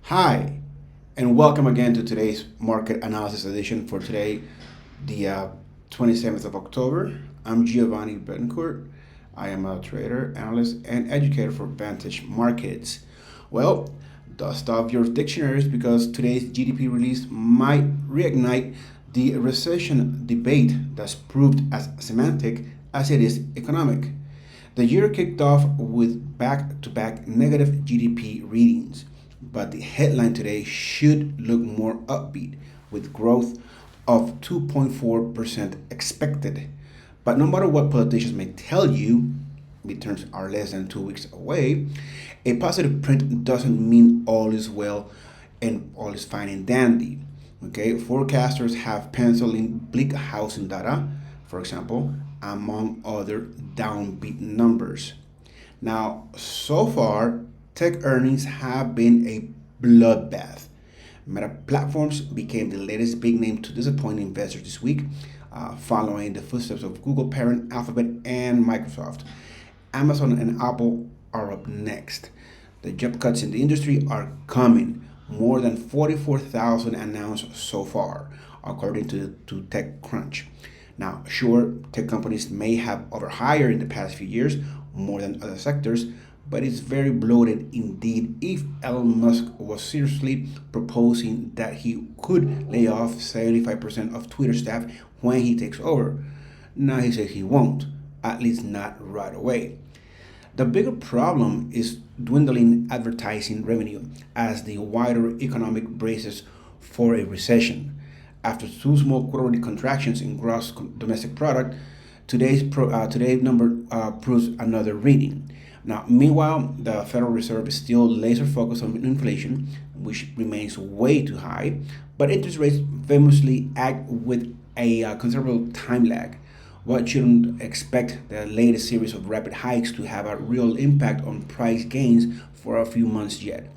Hi, and welcome again to today's market analysis edition for today, the 27th of October. I'm Giovanni Betancourt. I am a trader, analyst, and educator for Vantage Markets. Well, dust off your dictionaries because today's GDP release might reignite the recession debate that's proved as semantic as it is economic. The year kicked off with back to back negative GDP readings, but the headline today should look more upbeat with growth of 2.4% expected. But no matter what politicians may tell you, midterms are less than 2 weeks away, a positive print doesn't mean all is well and all is fine and dandy. Okay, forecasters have penciled in bleak housing data, for example, among other downbeat numbers. Now, so far, tech earnings have been a bloodbath. Meta Platforms became the latest big name to disappoint investors this week, following the footsteps of Google parent Alphabet and Microsoft. Amazon and Apple are up next. The job cuts in the industry are coming. More than 44,000 announced so far, according to TechCrunch. Now, sure, tech companies may have overhired in the past few years, more than other sectors, but it's very bloated indeed if Elon Musk was seriously proposing that he could lay off 75% of Twitter staff when he takes over. Now he says he won't, at least not right away. The bigger problem is dwindling advertising revenue as the wider economic braces for a recession. After two small quarterly contractions in gross domestic product, today's number proves another reading. Now, meanwhile, the Federal Reserve is still laser focused on inflation, which remains way too high, but interest rates famously act with a considerable time lag. One shouldn't expect the latest series of rapid hikes to have a real impact on price gains for a few months yet.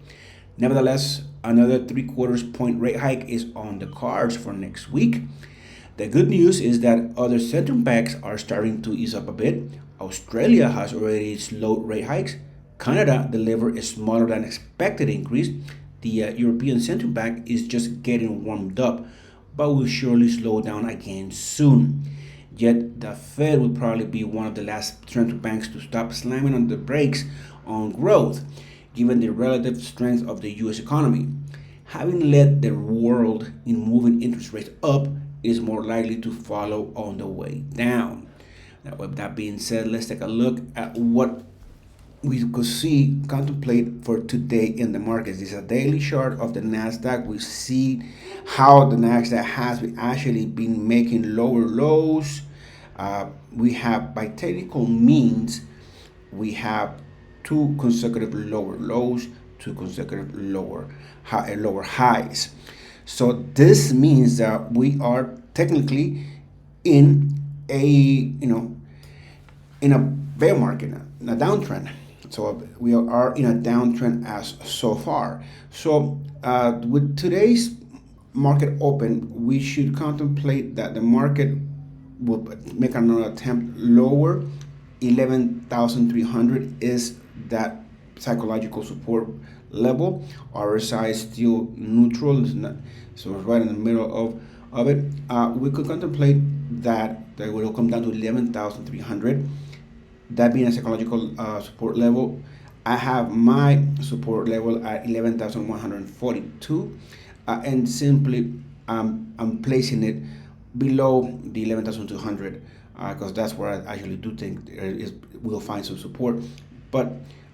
Nevertheless, another three-quarters point rate hike is on the cards for next week. The good news is that other central banks are starting to ease up a bit. Australia has already slowed rate hikes. Canada delivered a smaller than expected increase. The European Central Bank is just getting warmed up, but will surely slow down again soon. Yet the Fed will probably be one of the last central banks to stop slamming on the brakes on growth, given the relative strength of the US economy. Having led the world in moving interest rates up is more likely to follow on the way down. Now, with that being said, let's take a look at what we could see contemplate for today in the markets. This is a daily chart of the Nasdaq. We see how the Nasdaq has actually been making lower lows. We have, by technical means, we have two consecutive lower lows, two consecutive lower highs. So this means that we are technically in in a bear market, in a downtrend. So we are in a downtrend as so far. So with today's market open, we should contemplate that the market will make another attempt lower. 11,300 is that psychological support level. RSI is still neutral, it's not, so it's right in the middle of it. We could contemplate that will come down to 11,300. That being a psychological support level, I have my support level at 11,142, and simply I'm placing it below the 11,200 because that's where I actually do think we'll find some support, but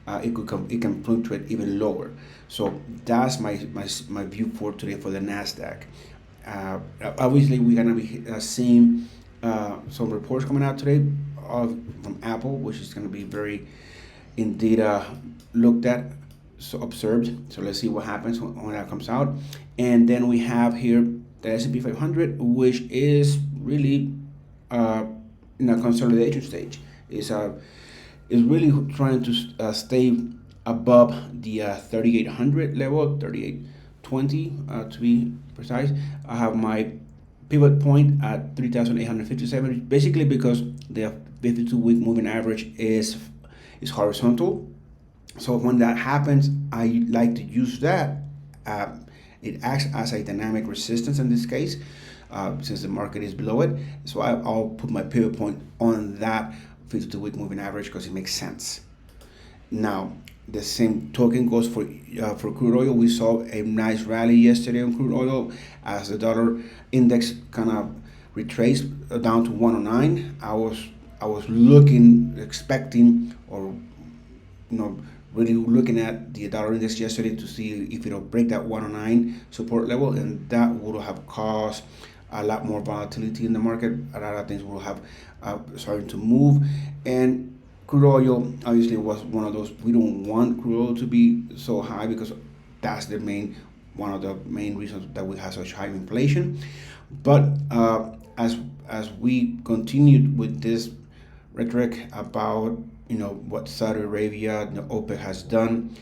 it can fluctuate even lower. So that's my view for today for the Nasdaq. Obviously, we're gonna be seeing some reports coming out today from Apple, which is going to be very indeed looked at, so observed. So let's see what happens when that comes out. And then we have here the S&P 500, which is really in a consolidation stage. Is really trying to stay above the 3,800 level, 3,820 to be precise. I have my pivot point at 3,857, basically because the 52-week moving average is horizontal. So when that happens, I like to use that uh, it acts as a dynamic resistance in this case, since the market is below it. So I'll put my pivot point on that 52-week moving average because it makes sense. Now, the same token goes for crude oil. We saw a nice rally yesterday on crude oil as the dollar index kind of retraced down to 109. I was looking, expecting, or really looking at the dollar index yesterday to see if it'll break that 109 support level, and that would have caused a lot more volatility in the market. A lot of things will have started to move, and crude oil obviously was one of those. We don't want crude oil to be so high because that's one of the main reasons that we have such high inflation. But as we continued with this rhetoric about what Saudi Arabia, OPEC has done,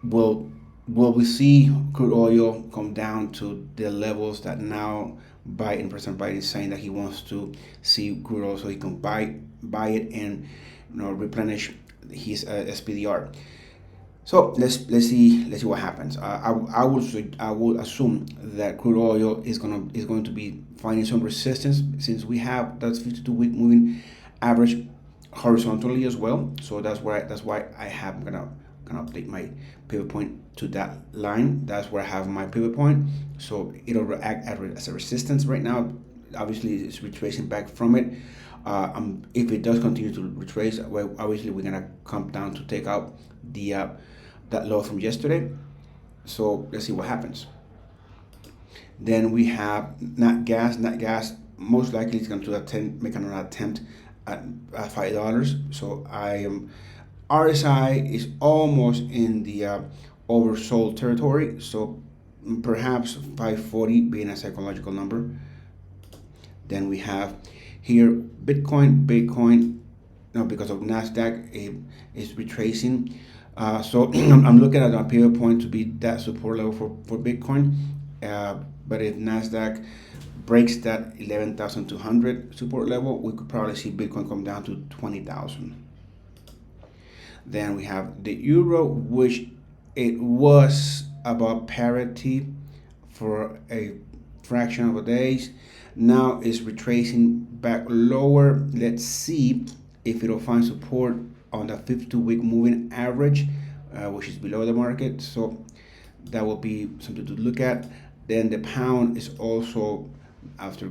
will we see crude oil come down to the levels that now President Biden is saying that he wants to see crude oil so he can buy it and replenish his SPDR. So let's see what happens. I would assume that crude oil is going to be finding some resistance since we have that 52-week moving average horizontally as well. So that's why I have gonna update my pivot point to that line. That's where I have my pivot point. So it'll act as a resistance right now. Obviously, it's retracing back from it. If it does continue to retrace, well, obviously we're gonna come down to take out the that low from yesterday. So let's see what happens. Then we have Nat Gas. Nat Gas most likely is going to make another attempt at $5. So RSI is almost in the oversold territory. So perhaps 540 being a psychological number. Then we have here Bitcoin. Now because of Nasdaq, is retracing. So I'm looking at a pivot point to be that support level for Bitcoin. But if Nasdaq breaks that 11,200 support level, we could probably see Bitcoin come down to 20,000. Then we have the euro, which it was about parity for a fraction of a days. Now it's retracing back lower. Let's see if it'll find support on the 52-week moving average, which is below the market. So that will be something to look at. Then the pound is also, after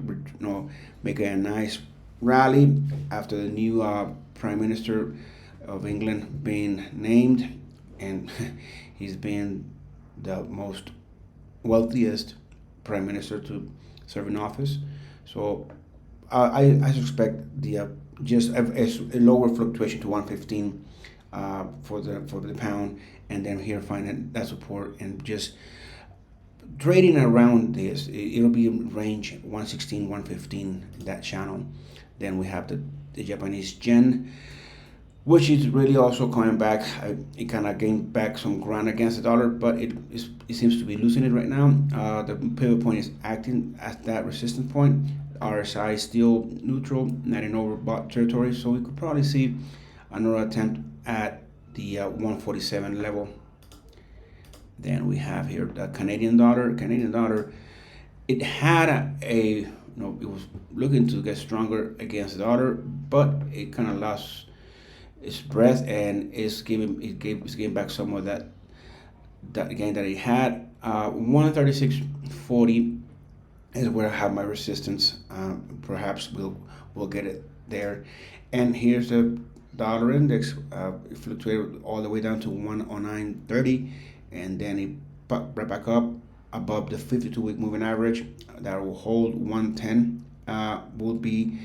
making a nice rally after the new Prime Minister of England being named, and he's been the most wealthiest Prime Minister to serve in office. So I suspect just a lower fluctuation to 115 for the pound, and then here finding that support and just trading around this. It'll be in range 116, 115, that channel. Then we have the Japanese yen, which is really also coming back. It kind of gained back some ground against the dollar, but it seems to be losing it right now. The pivot point is acting as that resistance point. RSI is still neutral, not in overbought territory, so we could probably see another attempt at the 147 level. Then we have here the Canadian dollar. Canadian dollar, it had it was looking to get stronger against the dollar, but it kind of lost its breath and it's giving back some of that gain that it had. 136.40 is where I have my resistance. Perhaps we'll get it there. And here's the dollar index. It fluctuated all the way down to 109.30, and then it popped right back up above the 52-week moving average. That will hold 110. Will be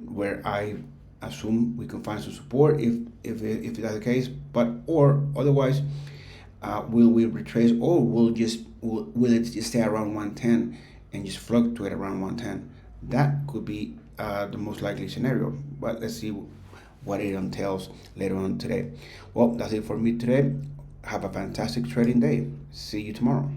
where I assume we can find some support if that's the case. Or otherwise, will we retrace, or will it just stay around 110 and just fluctuate around 110? That could be the most likely scenario. But let's see what it entails later on today. Well, that's it for me today. Have a fantastic trading day. See you tomorrow.